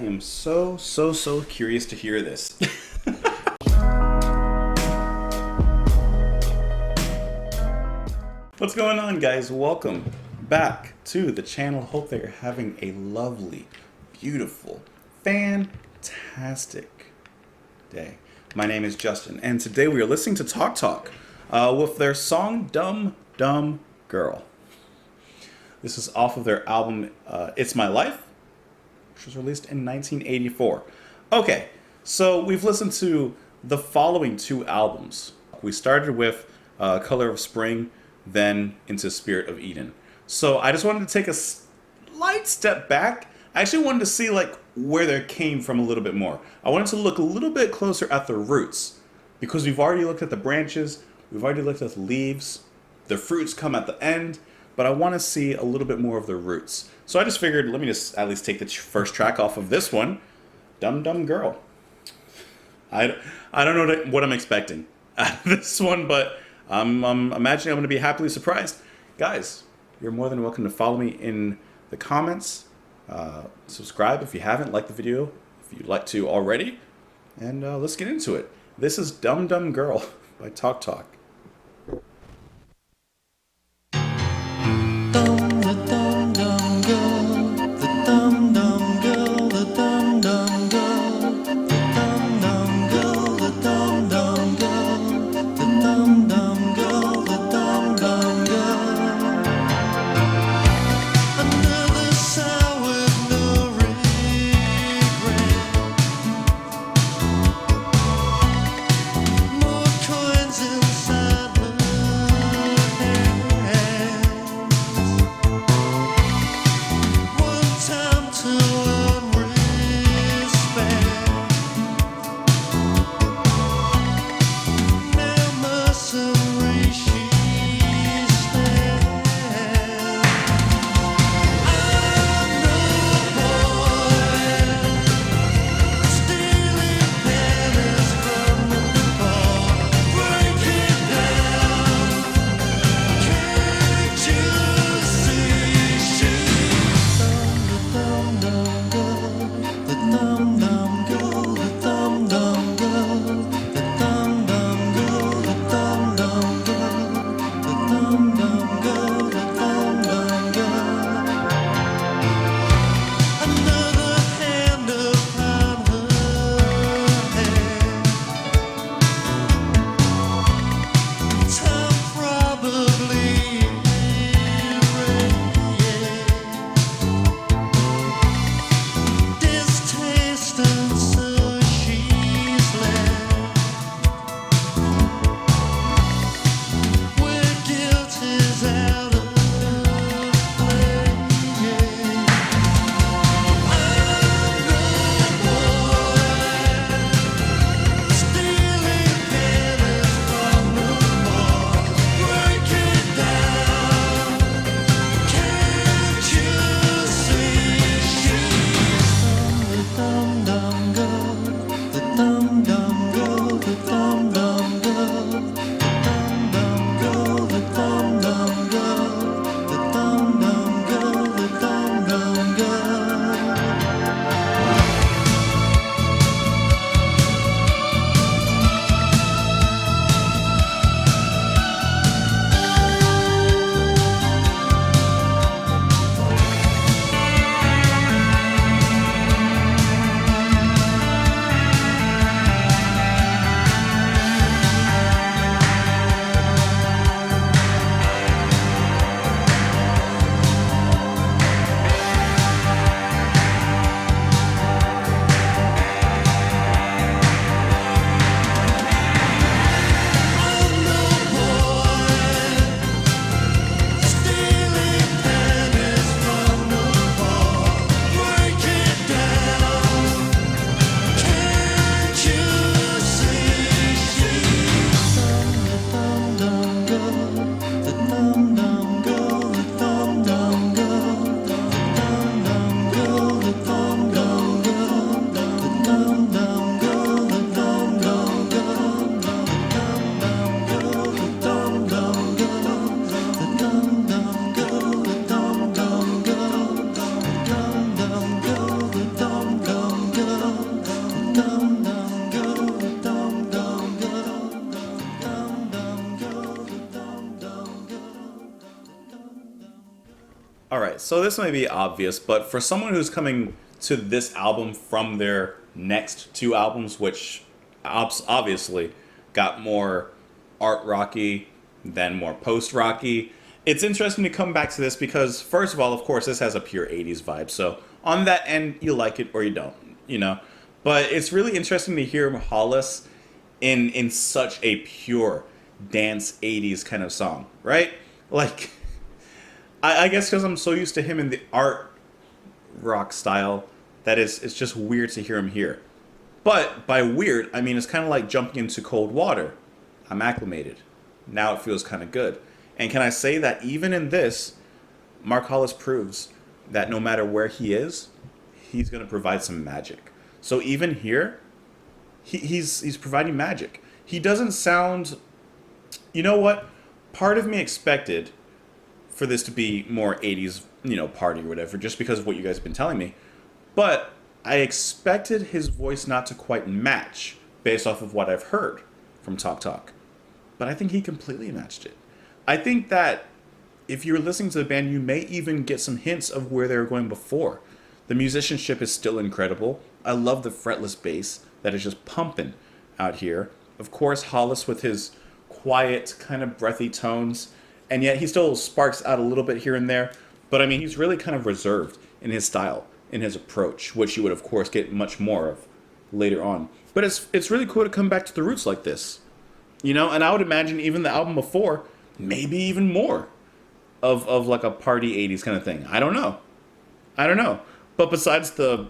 am so curious to hear this. What's going on, guys? Welcome back to the channel. Hope that you're having a lovely, beautiful, fantastic day. My name is Justin, and today we are listening to Talk Talk with their song Dumb Dumb Girl. This is off of their album It's My Life, which was released in 1984. Okay, so we've listened to the following two albums. We started with Color of Spring, then into Spirit of Eden. So I just wanted to take a slight step back. I actually wanted to see like where they came from a little bit more. I wanted to look a little bit closer at the roots, because we've already looked at the branches, we've already looked at the leaves, the fruits come at the end, but I want to see a little bit more of the roots. So I just figured, let me just at least take the first track off of this one, Dumb Dumb Girl. I don't know what I'm expecting out of this one, but I'm imagining I'm going to be happily surprised. Guys, you're more than welcome to follow me in the comments. Subscribe if you haven't, like the video if you'd like to already, and let's get into it. This is Dumb Dumb Girl by Talk Talk. Inside So this may be obvious, but for someone who's coming to this album from their next two albums, which obviously got more art rocky, then more post rocky, it's interesting to come back to this because, first of all, of course, this has a pure 80s vibe. So on that end, you like it or you don't, you know? But it's really interesting to hear Hollis in such a pure dance 80s kind of song, right? Like, I guess because I'm so used to him in the art rock style that it's just weird to hear him here. But by weird, I mean it's kind of like jumping into cold water. I'm acclimated. Now it feels kind of good. And can I say that even in this, Mark Hollis proves that no matter where he is, he's going to provide some magic. So even here, he's providing magic. He doesn't sound... You know what? Part of me expected for this to be more 80s, party or whatever, just because of what you guys have been telling me. But I expected his voice not to quite match based off of what I've heard from Talk Talk. But I think he completely matched it. I think that if you're listening to the band, you may even get some hints of where they were going before. The musicianship is still incredible. I love the fretless bass that is just pumping out here. Of course, Hollis with his quiet, kind of breathy tones, and yet he still sparks out a little bit here and there. But I mean, he's really kind of reserved in his style, in his approach, which you would, of course, get much more of later on. But it's really cool to come back to the roots like this. And I would imagine even the album before, maybe even more of like a party 80s kind of thing. I don't know. But besides the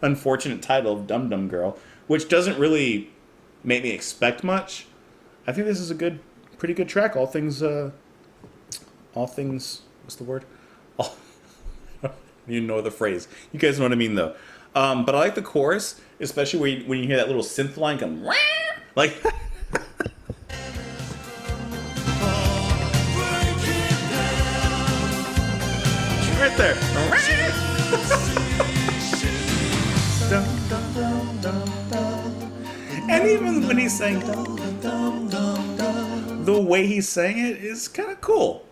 unfortunate title of Dum Dum Girl, which doesn't really make me expect much, I think this is a pretty good track. All things, what's the word? You know the phrase. You guys know what I mean, though. But I like the chorus, especially when you hear that little synth line come, like... right there. And even when he's saying the way he's saying it is kind of cool.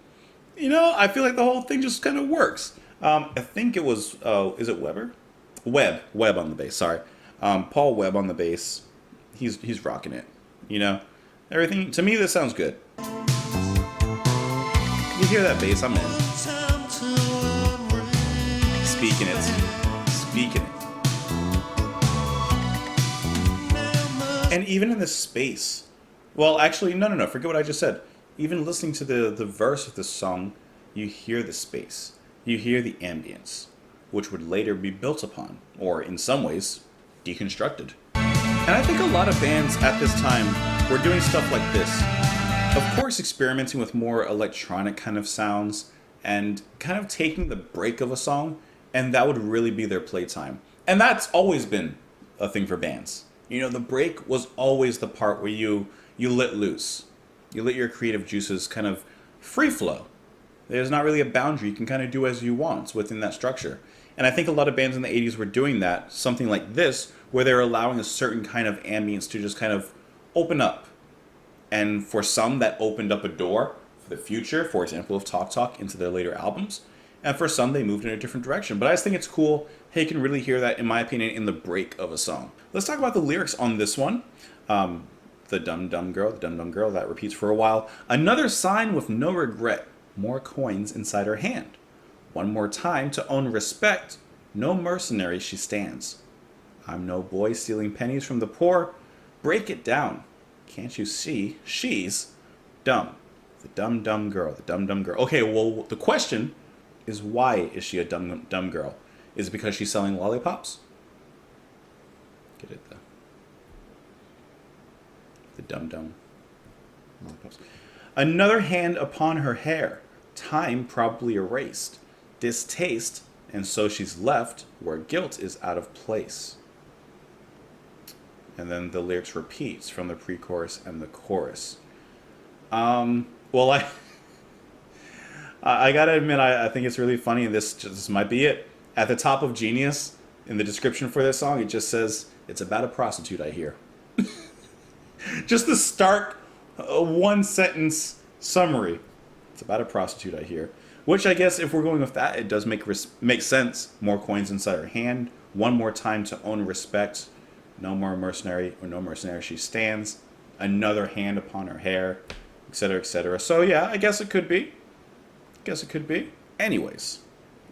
I feel like the whole thing just kind of works. I think it was, is it Weber? Webb on the bass, sorry. Paul Webb on the bass. He's rocking it. Everything, to me, this sounds good. You hear that bass, I'm in. Speaking it. And even in this space, well, actually, no, forget what I just said. Even listening to the verse of this song, you hear the space. You hear the ambience, which would later be built upon, or in some ways, deconstructed. And I think a lot of bands at this time were doing stuff like this. Of course, experimenting with more electronic kind of sounds, and kind of taking the break of a song, and that would really be their playtime. And that's always been a thing for bands. The break was always the part where you let loose. You let your creative juices kind of free flow. There's not really a boundary. You can kind of do as you want within that structure. And I think a lot of bands in the 80s were doing that, something like this, where they're allowing a certain kind of ambience to just kind of open up. And for some, that opened up a door for the future, for example, of Talk Talk into their later albums. And for some, they moved in a different direction. But I just think it's cool how you can really hear that, in my opinion, in the break of a song. Let's talk about the lyrics on this one. The Dum Dum Girl, that repeats for a while. Another sign with no regret. More coins inside her hand. One more time to own respect. No mercenary she stands. I'm no boy stealing pennies from the poor. Break it down. Can't you see? She's dumb. The Dum Dum Girl. Okay, well, the question is, why is she a dumb girl? Is it because she's selling lollipops? Get it, though. The Dum lollipops. Another hand upon her hair. Time probably erased. Distaste, and so she's left where guilt is out of place. And then the lyrics repeats from the pre-chorus and the chorus. Well, I gotta admit, I think it's really funny, and this might be it. At the top of Genius, in the description for this song, it just says, it's about a prostitute, I hear. Just the stark one-sentence summary. It's about a prostitute, I hear. Which I guess if we're going with that, it does make sense. More coins inside her hand. One more time to own respect. No more mercenary or no mercenary. She stands. Another hand upon her hair, etc., etc. So yeah, I guess it could be. Guess it could be. Anyways,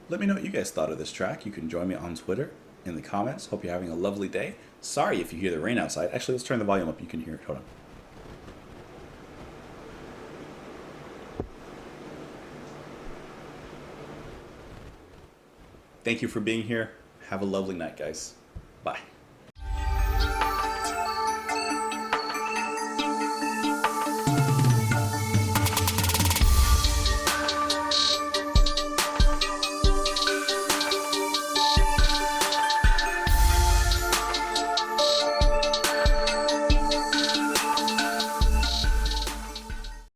let me know what you guys thought of this track. You can join me on Twitter in the comments. Hope you're having a lovely day. Sorry if you hear the rain outside. Actually, let's turn the volume up. You can hear it. Hold on. Thank you for being here. Have a lovely night, guys. Bye.